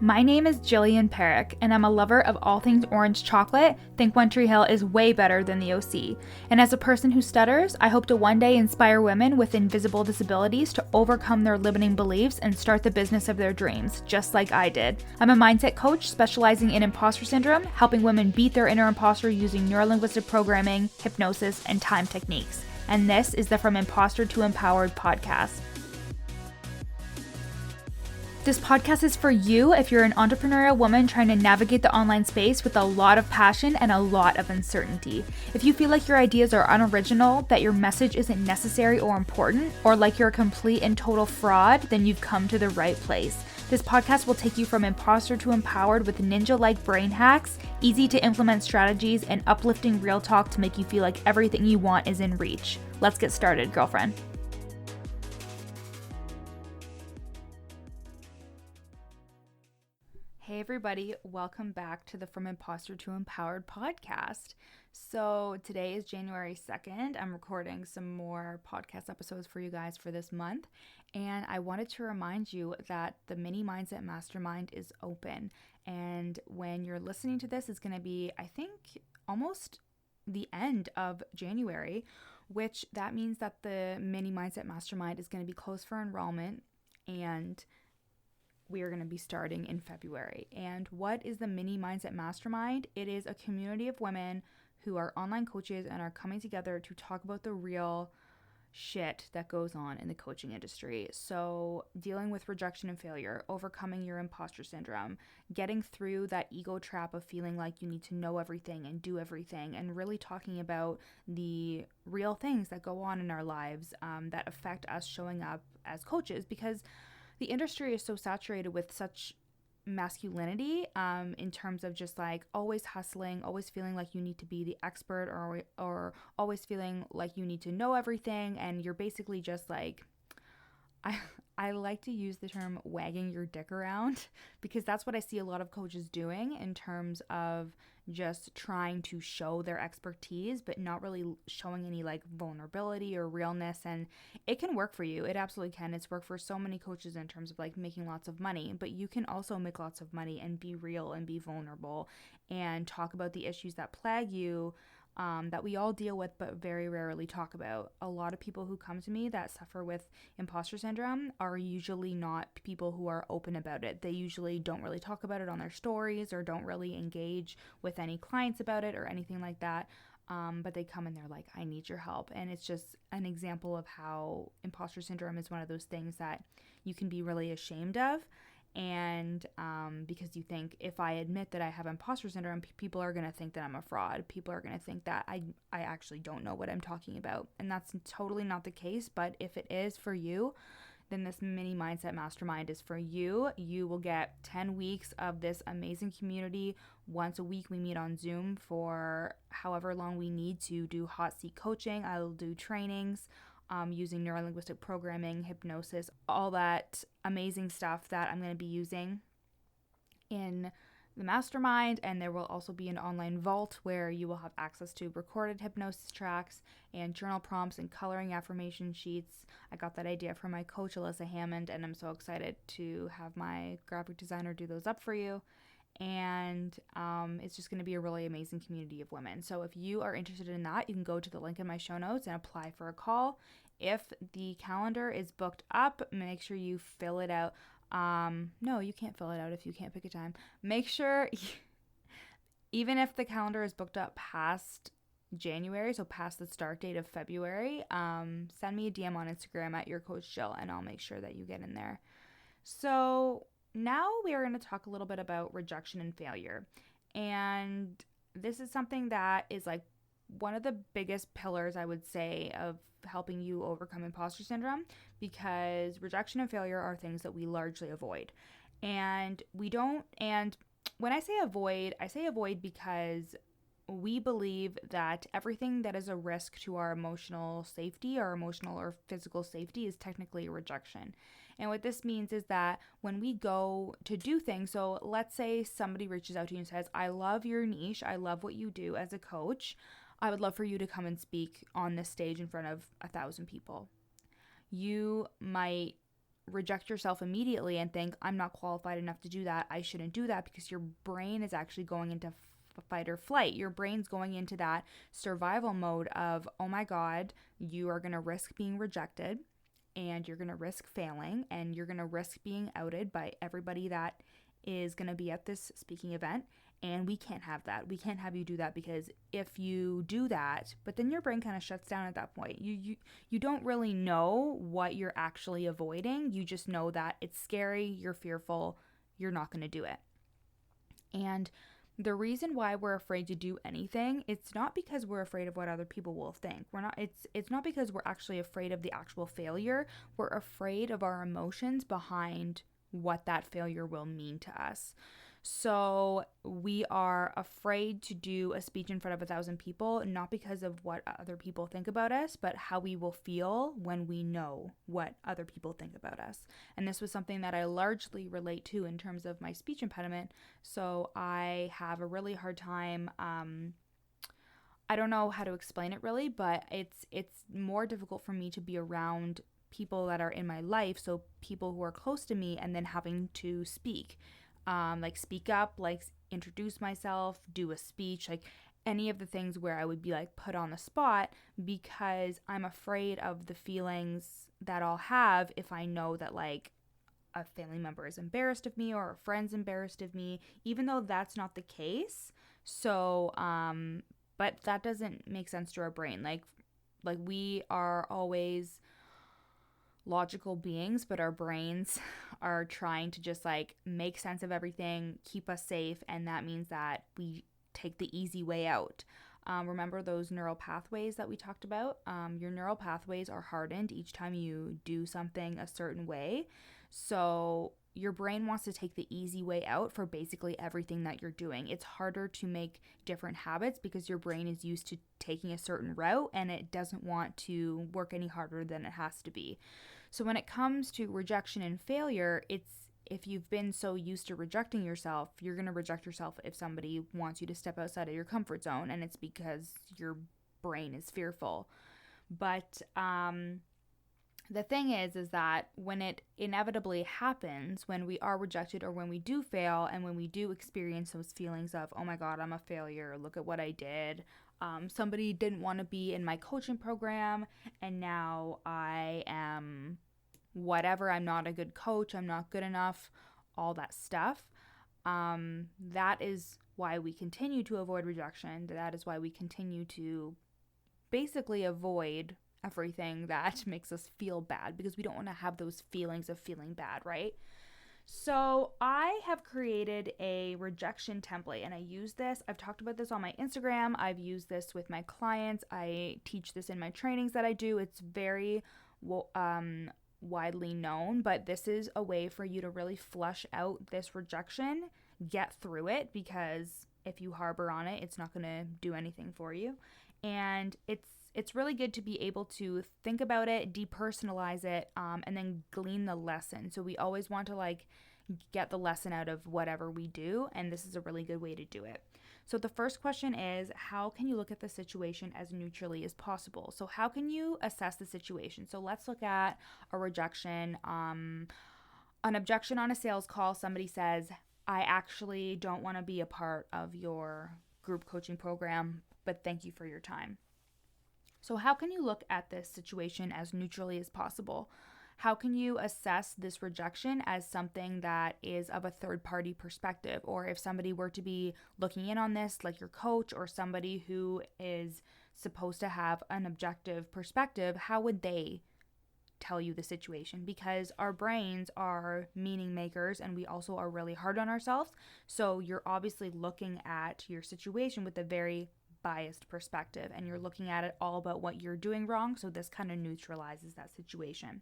My name is Jillian Perrick, and I'm a lover of all things orange chocolate. Think One Tree Hill is way better than the OC. And as a person who stutters, I hope to one day inspire women with invisible disabilities to overcome their limiting beliefs and start the business of their dreams, just like I did. I'm a mindset coach specializing in imposter syndrome, helping women beat their inner imposter using neurolinguistic programming, hypnosis, and time techniques. And this is the From Imposter to Empowered podcast. This podcast is for you if you're an entrepreneurial woman trying to navigate the online space with a lot of passion and a lot of uncertainty. If you feel like your ideas are unoriginal, that your message isn't necessary or important, or like you're a complete and total fraud, then you've come to the right place. This podcast will take you from imposter to empowered with ninja-like brain hacks, easy to implement strategies, and uplifting real talk to make you feel like everything you want is in reach. Let's get started, girlfriend. Hey everybody, welcome back to the From Imposter to Empowered podcast. So today is January 2nd. I'm recording some more podcast episodes for you guys for this month. And I wanted to remind you that the Mini Mindset Mastermind is open. And when you're listening to this, it's going to be, I think, almost the end of January, which that means that the Mini Mindset Mastermind is going to be closed for enrollment, and we are going to be starting in February. And what is the Mini Mindset Mastermind? It is a community of women who are online coaches and are coming together to talk about the real shit that goes on in the coaching industry. So dealing with rejection and failure, overcoming your imposter syndrome, getting through that ego trap of feeling like you need to know everything and do everything, and really talking about the real things that go on in our lives that affect us showing up as coaches, because the industry is so saturated with such masculinity in terms of just like always hustling, always feeling like you need to be the expert, or always feeling like you need to know everything, and you're basically just like, I like to use the term wagging your dick around, because that's what I see a lot of coaches doing in terms of just trying to show their expertise, but not really showing any like vulnerability or realness. And it can work for you. It absolutely can. It's worked for so many coaches in terms of like making lots of money, but you can also make lots of money and be real and be vulnerable and talk about the issues that plague you, that we all deal with but very rarely talk about. A lot of people who come to me that suffer with imposter syndrome are usually not people who are open about it. They usually don't really talk about it on their stories or don't really engage with any clients about it or anything like that. But they come and they're like, I need your help. And it's just an example of how imposter syndrome is one of those things that you can be really ashamed of. And because you think, if I admit that I have imposter syndrome, people are going to think that I'm a fraud. People are going to think that I actually don't know what I'm talking about. And that's totally not the case. But if it is for you, then this Mini Mindset Mastermind is for you. You will get 10 weeks of this amazing community. Once a week, we meet on Zoom for however long we need to do hot seat coaching. I will do trainings using neurolinguistic programming, hypnosis, all that amazing stuff that I'm going to be using in the mastermind. And there will also be an online vault where you will have access to recorded hypnosis tracks and journal prompts and coloring affirmation sheets. I got that idea from my coach, Alyssa Hammond, and I'm so excited to have my graphic designer do those up for you. And it's just going to be a really amazing community of women. So if you are interested in that, you can go to the link in my show notes and apply for a call. If the calendar is booked up, make sure you fill it out. No, you can't fill it out if you can't pick a time. Make sure, even if the calendar is booked up past January, so past the start date of February, send me a DM on Instagram at YourCoachJill, and I'll make sure that you get in there. So now we are going to talk a little bit about rejection and failure. And this is something that is like one of the biggest pillars, I would say, of helping you overcome imposter syndrome, because rejection and failure are things that we largely avoid. And when I say avoid because we believe that everything that is a risk to our emotional safety, our emotional or physical safety, is technically a rejection. And what this means is that when we go to do things, so let's say somebody reaches out to you and says, I love your niche, I love what you do as a coach, I would love for you to come and speak on this stage in front of 1,000 people. You might reject yourself immediately and think, I'm not qualified enough to do that, I shouldn't do that, because your brain is actually going into fight or flight. Your brain's going into that survival mode of, oh my God, you are going to risk being rejected, and you're going to risk failing, and you're going to risk being outed by everybody that is going to be at this speaking event. And we can't have that. We can't have you do that, because if you do that, but then your brain kind of shuts down at that point. You don't really know what you're actually avoiding. You just know that it's scary, you're fearful, you're not going to do it. And the reason why we're afraid to do anything, it's not because we're afraid of what other people will think. It's not because we're actually afraid of the actual failure. We're afraid of our emotions behind what that failure will mean to us. So we are afraid to do a speech in front of 1,000 people, not because of what other people think about us, but how we will feel when we know what other people think about us. And this was something that I largely relate to in terms of my speech impediment. So I have a really hard time, I don't know how to explain it really, but it's more difficult for me to be around people that are in my life, so people who are close to me, and then having to speak. Like speak up, like introduce myself, do a speech, like any of the things where I would be like put on the spot, because I'm afraid of the feelings that I'll have if I know that like a family member is embarrassed of me or a friend's embarrassed of me, even though that's not the case. So, but that doesn't make sense to our brain. Like we are always logical beings, but our brains are trying to just like make sense of everything, keep us safe, and that means that we take the easy way out. Remember those neural pathways that we talked about? Your neural pathways are hardened each time you do something a certain way. So your brain wants to take the easy way out for basically everything that you're doing. It's harder to make different habits because your brain is used to taking a certain route, and it doesn't want to work any harder than it has to be. So when it comes to rejection and failure, if you've been so used to rejecting yourself, you're going to reject yourself if somebody wants you to step outside of your comfort zone, and it's because your brain is fearful. But the thing is that when it inevitably happens, when we are rejected or when we do fail, and when we do experience those feelings of, oh my God, I'm a failure, look at what I did, somebody didn't want to be in my coaching program, and now I am whatever, I'm not a good coach, I'm not good enough, all that stuff. That is why we continue to avoid rejection. That is why we continue to basically avoid everything that makes us feel bad, because we don't want to have those feelings of feeling bad, right? So I have created a rejection template, and I use this. I've talked about this on my Instagram. I've used this with my clients. I teach this in my trainings that I do. It's very widely known, but this is a way for you to really flush out this rejection, get through it, because if you harbor on it, it's not going to do anything for you. And it's really good to be able to think about it, depersonalize it, and then glean the lesson. So we always want to like get the lesson out of whatever we do, and this is a really good way to do it. So the first question is, how can you look at the situation as neutrally as possible? So how can you assess the situation? So let's look at a rejection, an objection on a sales call. Somebody says, I actually don't want to be a part of your group coaching program, but thank you for your time. So how can you look at this situation as neutrally as possible? How can you assess this rejection as something that is of a third-party perspective? Or if somebody were to be looking in on this, like your coach or somebody who is supposed to have an objective perspective, how would they tell you the situation? Because our brains are meaning makers, and we also are really hard on ourselves. So you're obviously looking at your situation with a very biased perspective, and you're looking at it all about what you're doing wrong. So this kind of neutralizes that situation.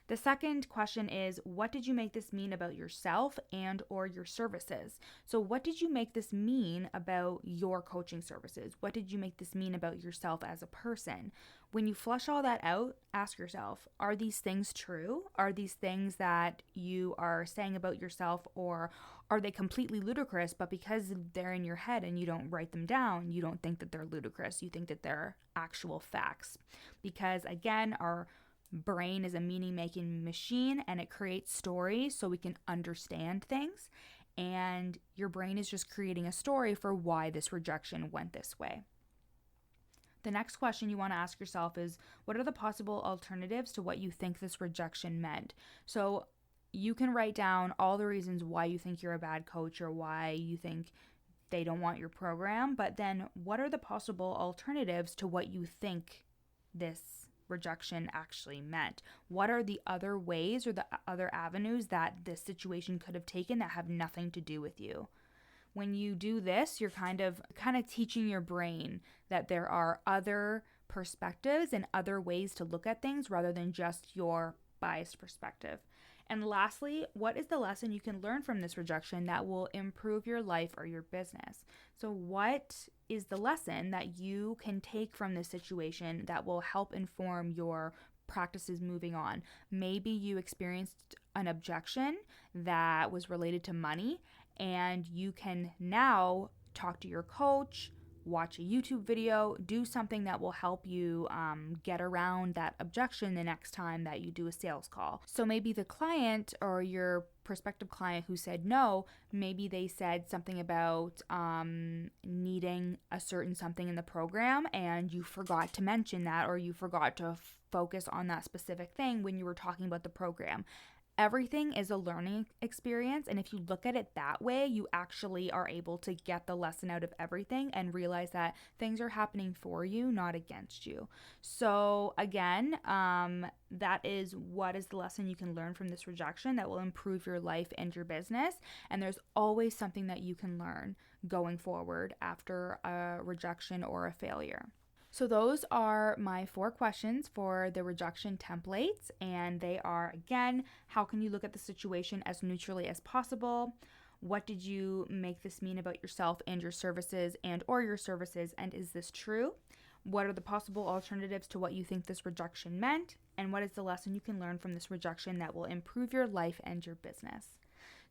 The second question is, what did you make this mean about yourself and or your services? So what did you make this mean about your coaching services? What did you make this mean about yourself as a person? When you flush all that out, ask yourself, are these things true? Are these things that you are saying about yourself, or are they completely ludicrous, but because they're in your head and you don't write them down, you don't think that they're ludicrous. You think that they're actual facts. Because again, our brain is a meaning-making machine, and it creates stories so we can understand things. And your brain is just creating a story for why this rejection went this way. The next question you want to ask yourself is, what are the possible alternatives to what you think this rejection meant? So you can write down all the reasons why you think you're a bad coach or why you think they don't want your program, but then what are the possible alternatives to what you think this rejection actually meant? What are the other ways or the other avenues that this situation could have taken that have nothing to do with you? When you do this, you're kind of teaching your brain that there are other perspectives and other ways to look at things rather than just your biased perspective. And lastly, what is the lesson you can learn from this rejection that will improve your life or your business? So what is the lesson that you can take from this situation that will help inform your practices moving on? Maybe you experienced an objection that was related to money, and you can now talk to your coach, watch a YouTube video, do something that will help you get around that objection the next time that you do a sales call. So maybe the client or your prospective client who said no, maybe they said something about needing a certain something in the program, and you forgot to mention that, or you forgot to focus on that specific thing when you were talking about the program. Everything is a learning experience, and if you look at it that way, you actually are able to get the lesson out of everything and realize that things are happening for you, not against you. So again, that is what is the lesson you can learn from this rejection that will improve your life and your business. And there's always something that you can learn going forward after a rejection or a failure. So those are my 4 questions for the rejection templates, and they are, again, how can you look at the situation as neutrally as possible? What did you make this mean about yourself and your services and/or your services, and is this true? What are the possible alternatives to what you think this rejection meant? And what is the lesson you can learn from this rejection that will improve your life and your business?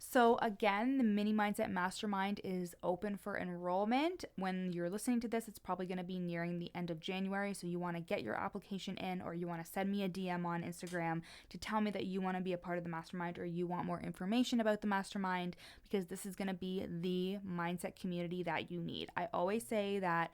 So again, the Mini Mindset Mastermind is open for enrollment. When you're listening to this, it's probably going to be nearing the end of January. So you want to get your application in, or you want to send me a DM on Instagram to tell me that you want to be a part of the mastermind or you want more information about the mastermind, because this is going to be the mindset community that you need. I always say that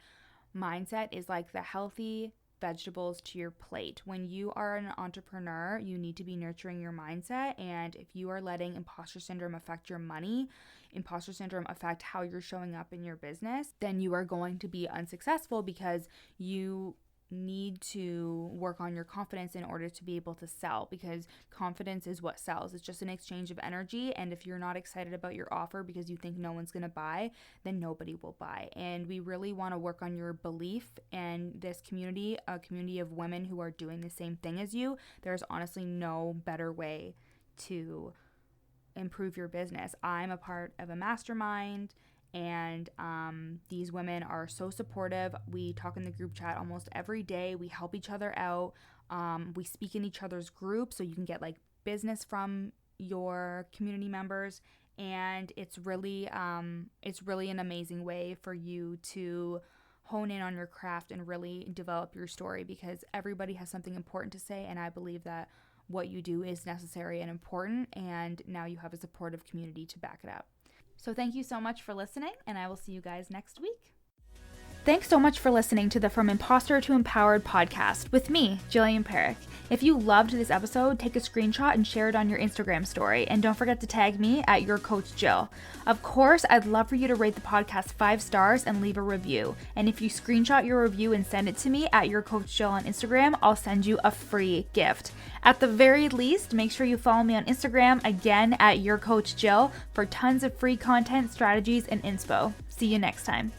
mindset is like the healthy vegetables to your plate. When you are an entrepreneur, you need to be nurturing your mindset. And if you are letting imposter syndrome affect your money, imposter syndrome affect how you're showing up in your business, then you are going to be unsuccessful, because you need to work on your confidence in order to be able to sell, because confidence is what sells. It's just an exchange of energy, and if you're not excited about your offer because you think no one's going to buy, then nobody will buy. And we really want to work on your belief in this community, a community of women who are doing the same thing as you. There's honestly no better way to improve your business. I'm a part of a mastermind, and these women are so supportive. We talk in the group chat almost every day. We help each other out. We speak in each other's groups, so you can get like business from your community members. And it's really an amazing way for you to hone in on your craft and really develop your story, because everybody has something important to say. And I believe that what you do is necessary and important. And now you have a supportive community to back it up. So thank you so much for listening, and I will see you guys next week. Thanks so much for listening to the From Imposter to Empowered podcast with me, Jillian Perrick. If you loved this episode, take a screenshot and share it on your Instagram story. And don't forget to tag me at Your Coach Jill. Of course, I'd love for you to rate the podcast 5 stars and leave a review. And if you screenshot your review and send it to me at Your Coach Jill on Instagram, I'll send you a free gift. At the very least, make sure you follow me on Instagram, again at Your Coach Jill, for tons of free content, strategies, and inspo. See you next time.